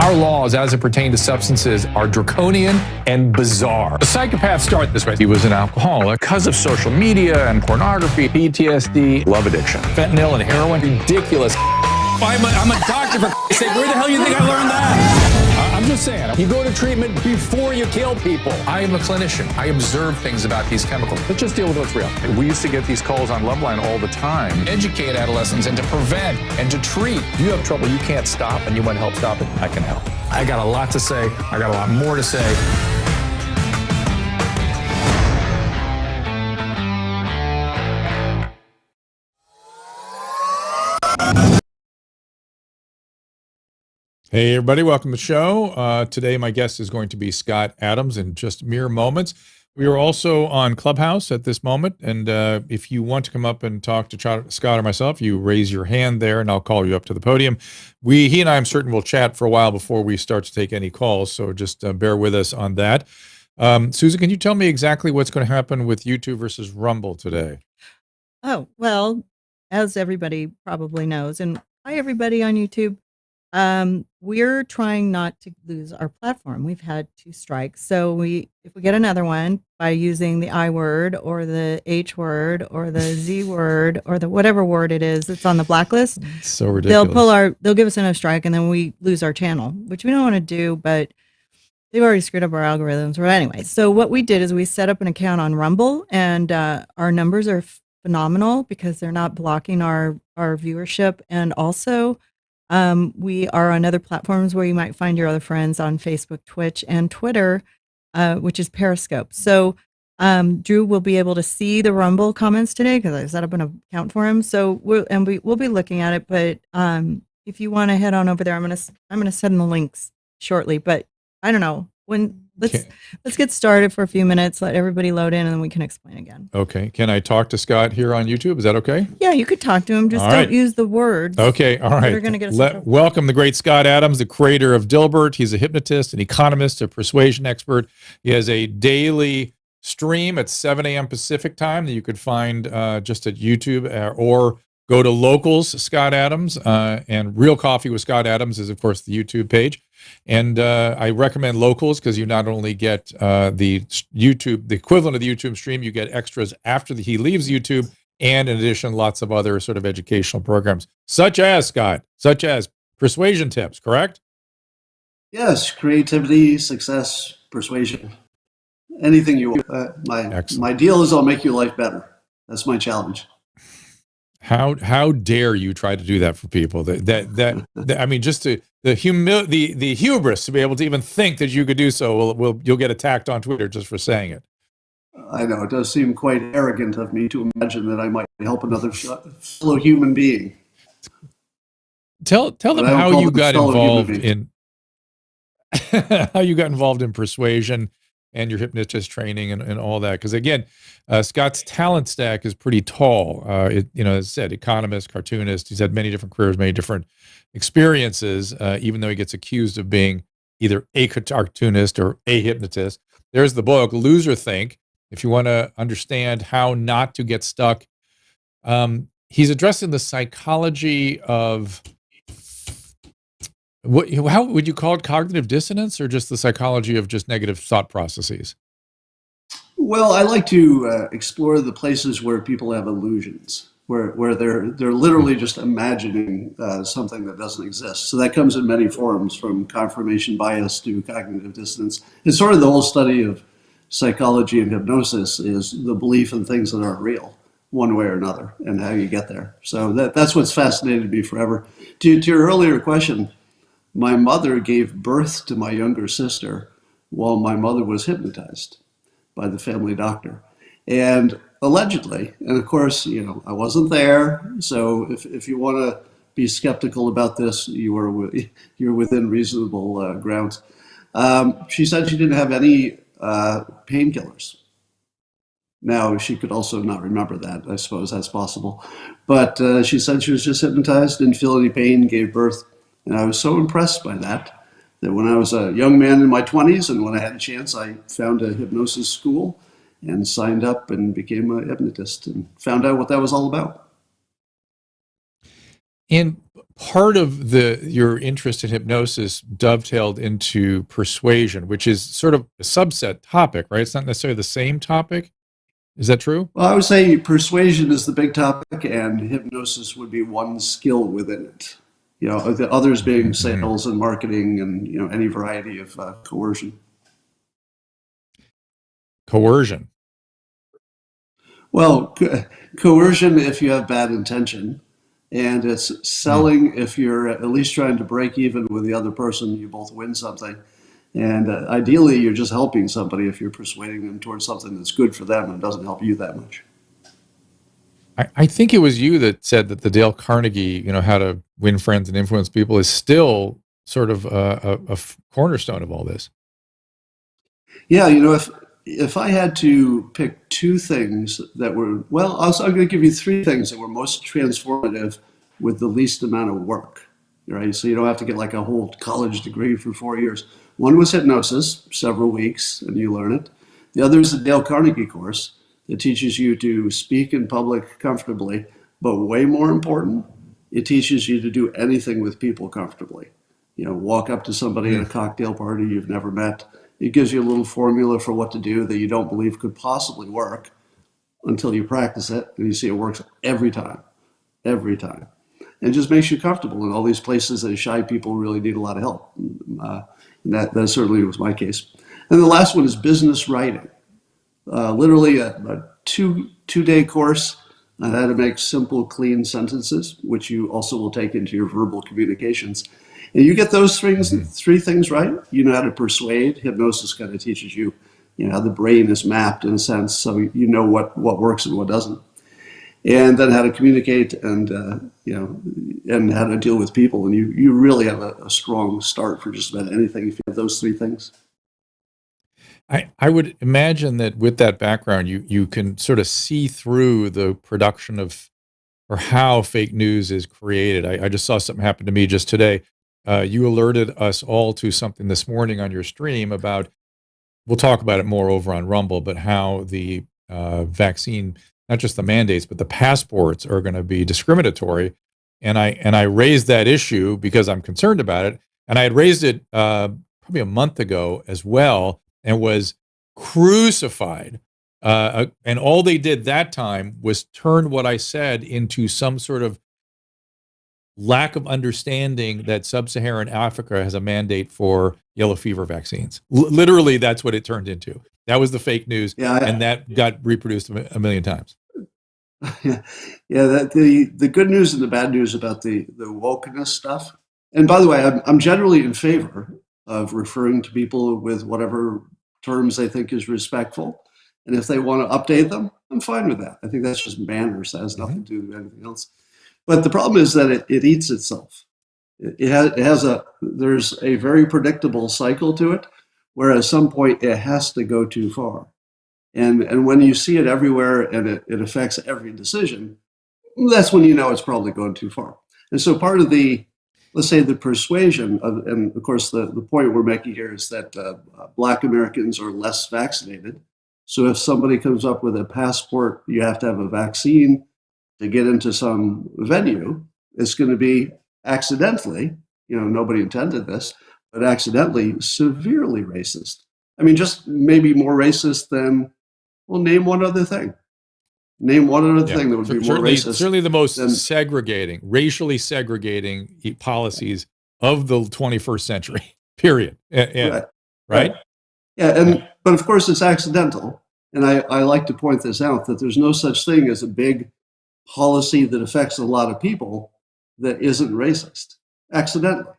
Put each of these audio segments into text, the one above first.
Our laws as it pertains to substances are draconian and bizarre. The psychopaths start this way. He was an alcoholic because of social media and pornography, PTSD, love addiction, fentanyl and heroin. Ridiculous. I'm a doctor, for Christ's sake. Where the hell do you think I learned that? I'm just saying, you go to treatment before you kill people. I am a clinician. I observe things about these chemicals. Let's just deal with what's real. We used to get these calls on Loveline all the time. Educate adolescents and to prevent and to treat. If you have trouble you can't stop and you want help stop it, I can help. I got a lot to say. I got a lot more to say. Hey, everybody, welcome to the show. Today, my guest is going to be Scott Adams in just mere moments. We are also on Clubhouse at this moment, and if you want to come up and talk to Scott or myself, you raise your hand there, and I'll call you up to the podium. He and I, I'm certain, will chat for a while before we start to take any calls, so just bear with us on that. Susan, can you tell me exactly what's going to happen with YouTube versus Rumble today? Oh, well, as everybody probably knows, and hi, everybody on YouTube. We're trying not to lose our platform. We've had 2 strikes. So if we get another one by using the I word or the H word or the Z word or the whatever word it is that's on the blacklist, it's so ridiculous. They'll give us another strike and then we lose our channel, which we don't want to do, but they've already screwed up our algorithms. But anyway, so what we did is we set up an account on Rumble, and our numbers are phenomenal because they're not blocking our viewership. And also, we are on other platforms where you might find your other friends on Facebook, Twitch, and Twitter, which is Periscope. So Drew will be able to see the Rumble comments today because I set up an account for him. So we'll be looking at it. But if you want to head on over there, I'm gonna send the links shortly. But I don't know when. Let's get started for a few minutes. Let everybody load in, and then we can explain again. Okay. Can I talk to Scott here on YouTube? Is that okay? Yeah, you could talk to him. Just don't use the words. Okay. All right. They're going to get us. Welcome the great Scott Adams, the creator of Dilbert. He's a hypnotist, an economist, a persuasion expert. He has a daily stream at 7 a.m. Pacific time that you could find just at YouTube or go to Locals Scott Adams, and Real Coffee with Scott Adams is, of course, the YouTube page. And I recommend Locals because you not only get the equivalent of the YouTube stream, you get extras after he leaves YouTube, and in addition, lots of other sort of educational programs, such as persuasion tips, correct? Yes, creativity, success, persuasion, anything you want. My deal is I'll make your life better. That's my challenge. How dare you try to do that for people? That I mean, just the hubris to be able to even think that you could do so. You'll get attacked on Twitter just for saying it. I know it does seem quite arrogant of me to imagine that I might help another fellow human being. Tell them how you got involved in how you got involved in persuasion and your hypnotist training and all that. Because again, Scott's talent stack is pretty tall. As I said, economist, cartoonist. He's had many different careers, many different experiences, even though he gets accused of being either a cartoonist or a hypnotist. There's the book, Loser Think, if you want to understand how not to get stuck. He's addressing the psychology of how would you call it, cognitive dissonance, or just the psychology of just negative thought processes? Well, I like to explore the places where people have illusions, where they're literally just imagining something that doesn't exist. So that comes in many forms, from confirmation bias to cognitive dissonance. It's sort of the whole study of psychology and hypnosis is the belief in things that aren't real, one way or another, and how you get there. So that's what's fascinated me forever. To your earlier question, my mother gave birth to my younger sister while my mother was hypnotized by the family doctor. And allegedly, and of course, I wasn't there, so if you want to be skeptical about this, you're within reasonable grounds. She said she didn't have any painkillers. Now, she could also not remember that. I suppose that's possible. But she said she was just hypnotized, didn't feel any pain, gave birth. And I was so impressed by that when I was a young man in my 20s and when I had a chance, I found a hypnosis school and signed up and became a hypnotist and found out what that was all about. And part of your interest in hypnosis dovetailed into persuasion, which is sort of a subset topic, right? It's not necessarily the same topic. Is that true? Well, I would say persuasion is the big topic, and hypnosis would be one skill within it. The others being sales and marketing and, any variety of coercion. Coercion. Well, coercion if you have bad intention, and it's selling if you're at least trying to break even with the other person, you both win something. And ideally, you're just helping somebody if you're persuading them towards something that's good for them and doesn't help you that much. I think it was you that said that the Dale Carnegie, how to win friends and influence people, is still sort of a cornerstone of all this. Yeah, if I had to pick two things that were, I'm going to give you three things that were most transformative with the least amount of work, right? So you don't have to get like a whole college degree for 4 years. One was hypnosis, several weeks, and you learn it. The other is the Dale Carnegie course that teaches you to speak in public comfortably, but way more important, it teaches you to do anything with people comfortably. Walk up to somebody at a cocktail party you've never met. It gives you a little formula for what to do that you don't believe could possibly work until you practice it, and you see it works every time. And it just makes you comfortable in all these places that shy people really need a lot of help. And that certainly was my case. And the last one is business writing. Literally a two-day course on how to make simple, clean sentences, which you also will take into your verbal communications. And you get those three things right, you know how to persuade. Hypnosis kind of teaches you, how the brain is mapped in a sense, so you know what works and what doesn't. And then how to communicate and and how to deal with people. And you really have a strong start for just about anything if you have those three things. I would imagine that with that background, you can sort of see through the production of, or how fake news is created. I just saw something happen to me just today. You alerted us all to something this morning on your stream about, we'll talk about it more over on Rumble, but how the vaccine, not just the mandates, but the passports are going to be discriminatory. And I raised that issue because I'm concerned about it. And I had raised it probably a month ago as well, and was crucified. And all they did that time was turn what I said into some sort of lack of understanding that sub-Saharan Africa has a mandate for yellow fever vaccines. Literally, that's what it turned into. That was the fake news, and that got reproduced a million times. Yeah, the good news and the bad news about the wokeness stuff. And by the way, I'm generally in favor of referring to people with whatever terms they think is respectful. And if they want to update them, I'm fine with that. I think that's just manners. That has nothing to do with anything else. But the problem is that it eats itself. There's a very predictable cycle to it, where at some point it has to go too far. And when you see it everywhere and it affects every decision, that's when you know it's probably going too far. And so part of let's say the persuasion, and of course the point we're making here is that Black Americans are less vaccinated. So if somebody comes up with a passport, you have to have a vaccine to get into some venue, it's going to be accidentally, nobody intended this, but accidentally severely racist. I mean, just maybe more racist than, name one other thing. Name one other thing that would be more racist. Certainly the most racially segregating policies of the 21st century, period. Right? Yeah, but of course it's accidental. And I like to point this out, that there's no such thing as a big policy that affects a lot of people that isn't racist, accidentally.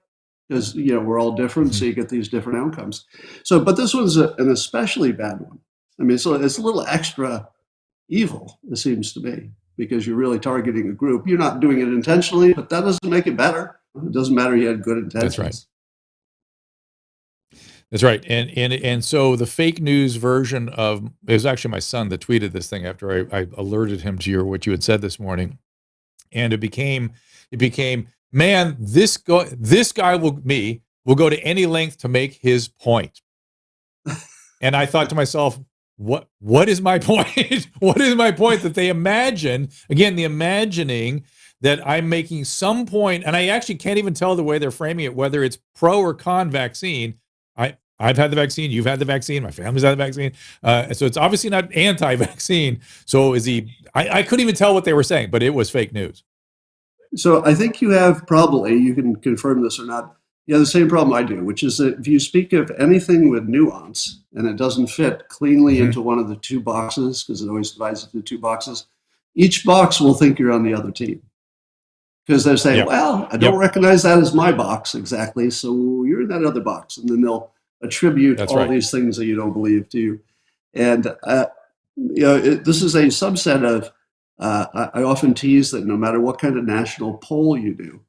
Because, we're all different, so you get these different outcomes. So, but this one's an especially bad one. I mean, so it's a little extra evil, it seems to me, because you're really targeting a group. You're not doing it intentionally, but that doesn't make it better. It doesn't matter you had good intentions. That's right. And so the fake news version of, it was actually my son that tweeted this thing after I alerted him to what you had said this morning. And it became, man, this guy will go to any length to make his point. And I thought to myself, what is my point? What is my point? That they imagine, again, the imagining that I'm making some point, and I actually can't even tell the way they're framing it, whether it's pro or con vaccine. I've had the vaccine, you've had the vaccine, my family's had the vaccine. So it's obviously not anti-vaccine. So I couldn't even tell what they were saying, but it was fake news. So I think you have probably, you can confirm this or not, you have the same problem I do, which is that if you speak of anything with nuance and it doesn't fit cleanly into one of the two boxes, because it always divides into two boxes, each box will think you're on the other team. Because they're saying, well, I don't recognize that as my box exactly, so you're in that other box. And then they'll attribute these things that you don't believe to you. And this is a subset of, I often tease that no matter what kind of national poll you do,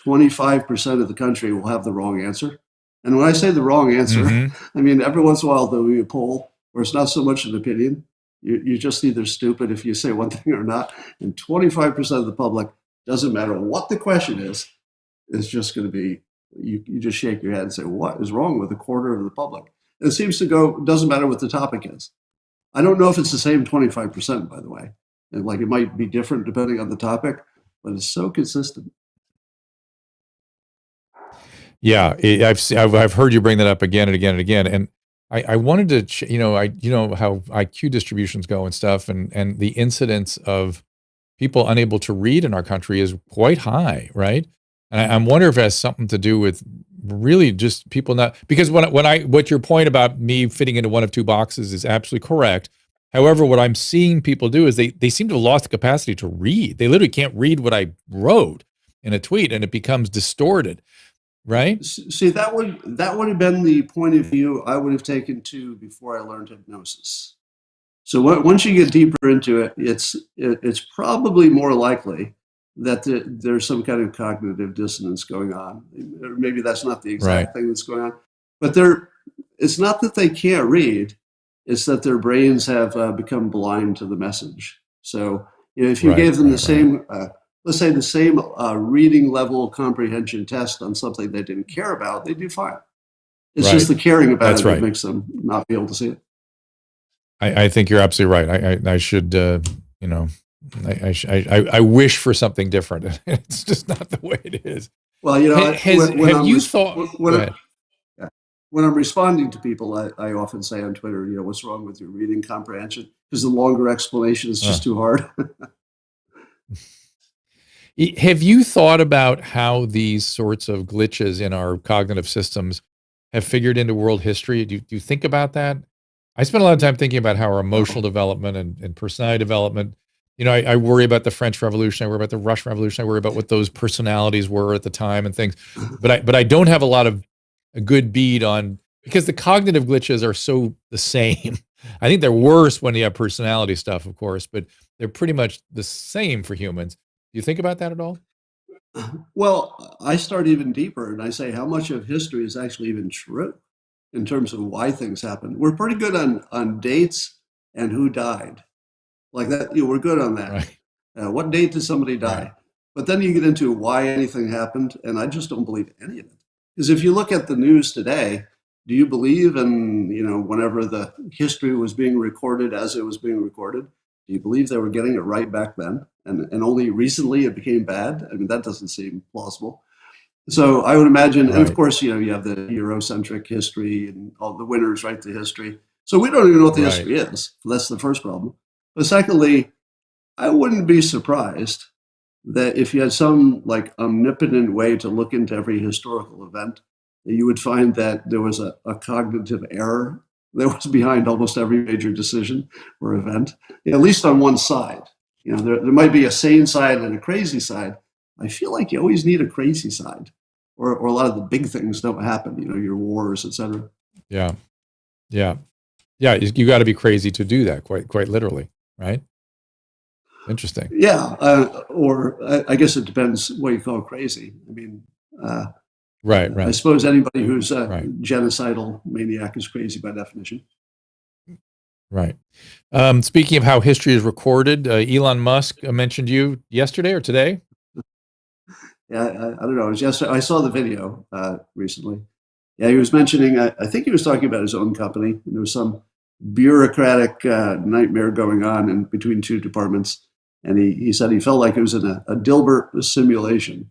25% of the country will have the wrong answer. And when I say the wrong answer, I mean, every once in a while there'll be a poll where it's not so much an opinion. You're just either stupid if you say one thing or not. And 25% of the public, doesn't matter what the question is just going to be, you just shake your head and say, what is wrong with a quarter of the public? And it seems to go, doesn't matter what the topic is. I don't know if it's the same 25%, by the way. And like it might be different depending on the topic, but it's so consistent. Yeah, I've heard you bring that up again and again and again. And I wanted to, you know how IQ distributions go and stuff, and the incidence of people unable to read in our country is quite high, right? And I'm wondering if it has something to do with really just people not, because what your point about me fitting into one of two boxes is absolutely correct. However, what I'm seeing people do is they seem to have lost the capacity to read. They literally can't read what I wrote in a tweet, and it becomes distorted, right? See, that would have been the point of view I would have taken too before I learned hypnosis. So once you get deeper into it, it's probably more likely that there's some kind of cognitive dissonance going on. Or maybe that's not the exact thing that's going on, but it's not that they can't read; it's that their brains have become blind to the message. So if you gave them the same, let's say the same reading level comprehension test on something they didn't care about, they'd do fine. It's just the caring about it that makes them not be able to see it. I think you're absolutely right. I should, I wish for something different. It's just not the way it is. Well, when I'm responding to people, I often say on Twitter, what's wrong with your reading comprehension? Because the longer explanation is just too hard. Have you thought about how these sorts of glitches in our cognitive systems have figured into world history? Do you think about that? I spend a lot of time thinking about how our emotional development and personality development, I worry about the French Revolution, I worry about the Russian Revolution, I worry about what those personalities were at the time and things, but I don't have a lot of a good bead on, because the cognitive glitches are so the same. I think they're worse when you have personality stuff, of course, but they're pretty much the same for humans. Do you think about that at all? Well, I start even deeper and I say how much of history is actually even true in terms of why things happen. We're pretty good on dates and who died. Like that, we're good on that. Right. What date did somebody die? Right. But then you get into why anything happened, and I just don't believe any of it. Because if you look at the news today, do you believe in, whenever the history was being recorded as it was being recorded, do you believe they were getting it right back then? And only recently it became bad? I mean, that doesn't seem plausible. So I would imagine, and of course, you have the Eurocentric history and all the winners write the history. So we don't even know what the history is. That's the first problem. But secondly, I wouldn't be surprised that if you had some omnipotent way to look into every historical event, that you would find that there was a cognitive error that was behind almost every major decision or event, at least on one side. There might be a sane side and a crazy side. I feel like you always need a crazy side, or a lot of the big things don't happen, your wars, etc. Yeah. You got to be crazy to do that, quite literally, right? Interesting. Yeah, or I guess it depends what you call crazy. I mean, right. I suppose anybody who's a genocidal maniac is crazy by definition. Right. Speaking of how history is recorded, Elon Musk mentioned you yesterday or today? Yeah, I don't know. It was yesterday. I saw the video recently. Yeah, he was mentioning, I think he was talking about his own company. And there was some bureaucratic nightmare going on in between two departments. And he said he felt like it was in a Dilbert simulation,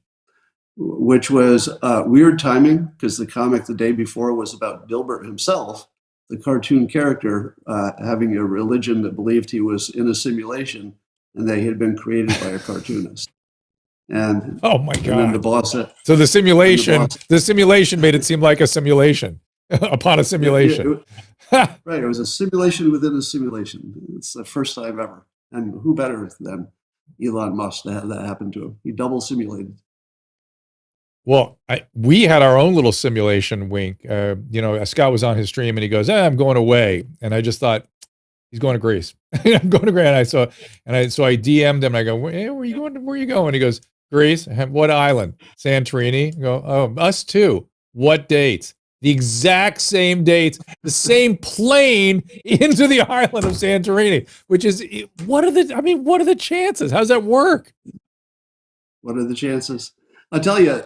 which was weird timing because the comic the day before was about Dilbert himself, the cartoon character, having a religion that believed he was in a simulation and they had been created by a cartoonist. And oh my God! And then the boss said, so the simulation made it seem like a simulation upon a simulation. Right, it was a simulation within a simulation. It's the first time ever, and who better than Elon Musk to have that happen to him? He double simulated. Well, we had our own little simulation wink. Scott was on his stream and he goes, I'm going away. And I just thought, he's going to Greece. I'm going to Greece. So I DM'd him and I go, hey, where are you going? Where are you going? He goes, Greece. What island? Santorini. I go, oh, us too. What dates? The exact same dates, the same plane into the island of Santorini, which is, what are the chances? How's that work? What are the chances? I'll tell you,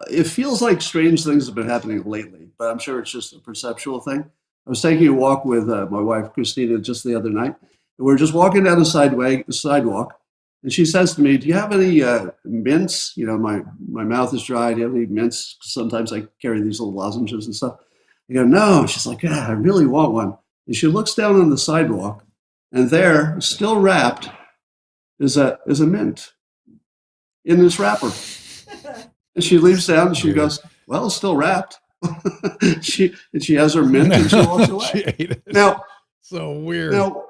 it feels like strange things have been happening lately, but I'm sure it's just a perceptual thing. I was taking a walk with my wife, Christina, just the other night. And we're just walking down the sidewalk. And she says to me, do you have any mints? My mouth is dry. Do you have any mints? Sometimes I carry these little lozenges and stuff. I go, no. She's like, I really want one. And she looks down on the sidewalk, and there, still wrapped, is a mint in this wrapper. And she leaves down and she goes, well, it's still wrapped. she has her mint and she walks away. She ate it. Now, so weird. Now,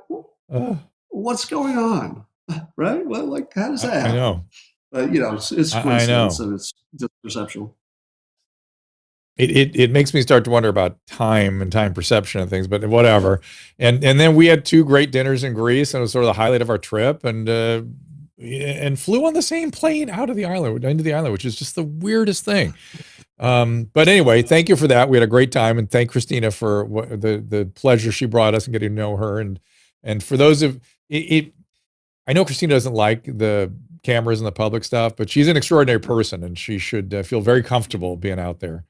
what's going on? Right? Well, how does that happen? I know. But, it's coincidence and it's just perceptual. It makes me start to wonder about time and time perception and things, but whatever. And then we had 2 great dinners in Greece, and it was sort of the highlight of our trip, and flew on the same plane into the island, which is just the weirdest thing. But anyway, thank you for that. We had a great time, and thank Christina for the pleasure she brought us and getting to know her. And for those of it, I know Christina doesn't like the cameras and the public stuff, but she's an extraordinary person, and she should feel very comfortable being out there.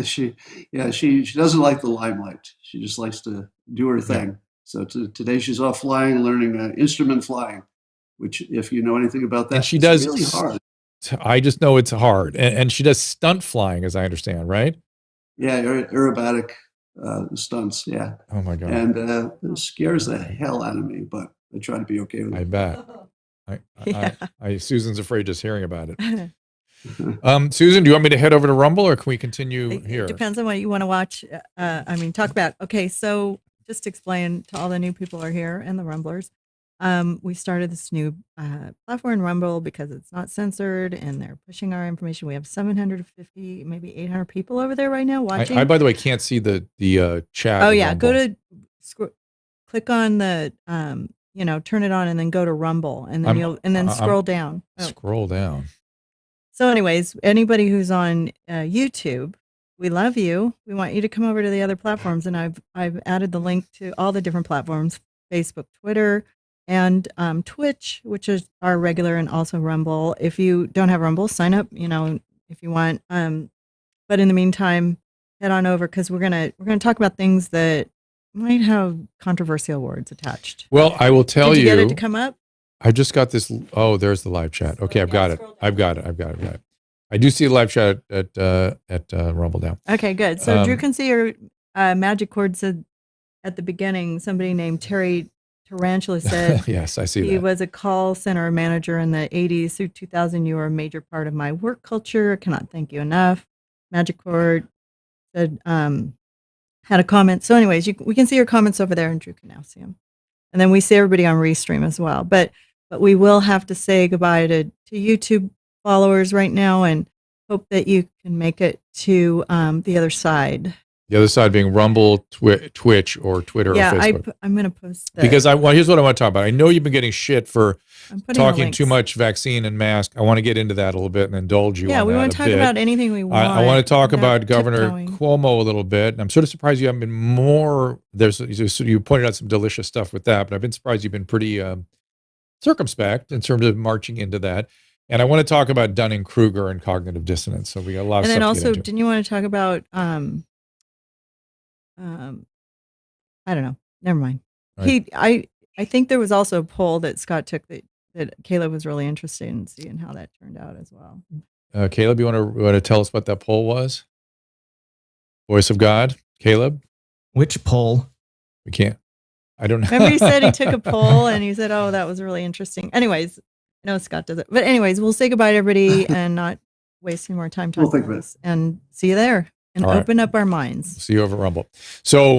She doesn't like the limelight. She just likes to do her thing. So today she's off flying, learning instrument flying, which, if you know anything about that, she does really hard. I just know it's hard, and she does stunt flying, as I understand, right? Yeah, aerobatic stunts. Yeah. Oh my God. And it scares the hell out of me, but I try to be okay with it. I bet. Susan's afraid just hearing about it. Susan, do you want me to head over to Rumble, or can we continue here? It depends on what you want to watch. Talk about. Okay, so just explain to all the new people who are here and the Rumblers. We started this new platform in Rumble because it's not censored and they're pushing our information. We have 750, maybe 800 people over there right now watching. I by the way, can't see the chat. Oh yeah, Rumble. Go to click on the turn it on and then go to Rumble and then scroll down. Scroll down. So anyways, anybody who's on YouTube, we love you. We want you to come over to the other platforms, and I've added the link to all the different platforms: Facebook, Twitter, and Twitch, which is our regular, and also Rumble. If you don't have Rumble, sign up. If you want. But in the meantime, head on over because we're gonna talk about things that might have controversial words attached. Well, I will tell you. Did you get it to come up? I just got this. Oh, there's the live chat. Okay, I've got it. I've got it. I do see the live chat at Rumble now. Okay, good. So Drew can see your magic cord said at the beginning. Somebody named Terry Tarantula said, "Yes, I see he that." was a call center manager in the 80s through 2000. You were a major part of my work culture. Cannot thank you enough. Magic cord said had a comment. So, anyways, we can see your comments over there, and Drew can now see them. And then we see everybody on Restream as well. But we will have to say goodbye to YouTube followers right now, and hope that you can make it to the other side. The other side being Rumble, Twitch, or Twitter, or Facebook. Yeah, I'm going to post that. Because here's what I want to talk about. I know you've been getting shit for talking too much vaccine and mask. I want to get into that a little bit and indulge you on that a bit. Yeah, we want to talk about anything we want. I want to talk about Governor Cuomo a little bit. And I'm sort of surprised you haven't been more. You pointed out some delicious stuff with that, but I've been surprised you've been pretty circumspect in terms of marching into that. And I want to talk about Dunning-Kruger and cognitive dissonance. So we got a lot of stuff to get into. And then also, didn't you want to talk about I don't know. Never mind. Right. I think there was also a poll that Scott took that Caleb was really interested in seeing how that turned out as well. Caleb, you want to tell us what that poll was? Voice of God, Caleb? Which poll? We can't. I don't know. Remember he said he took a poll and he said, oh, that was really interesting. Anyways, no, Scott does it. But anyways, we'll say goodbye to everybody and not wasting more time talking about this. And see you there and open up our minds. See you over at Rumble. So